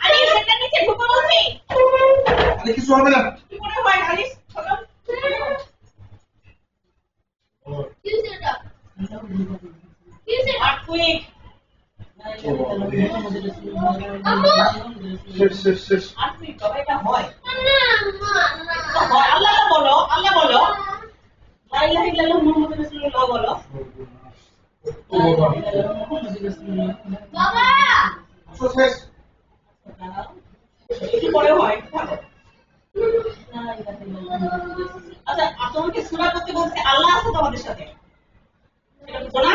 আরে সেটা নিচে ঢুকে বলছি। আরে কিছু হবে না। কি করে হয় আলিস? চলো। আর্থকুইক। শেষ। আর্থকুইক কবে এটা হয়? হয় আল্লাহ বলো, আল্লাহ বলো। লা ইলাহা ইল্লাল্লাহ মুহাম্মাদুর রাসূলুল্লাহ বলো। বাবা শেষ। একটু পরে হয় থাকো। আচ্ছা তোমাকে সূরা পড়তে বলছে আল্লাহ আছে তোমাদের সাথে। এটা বলা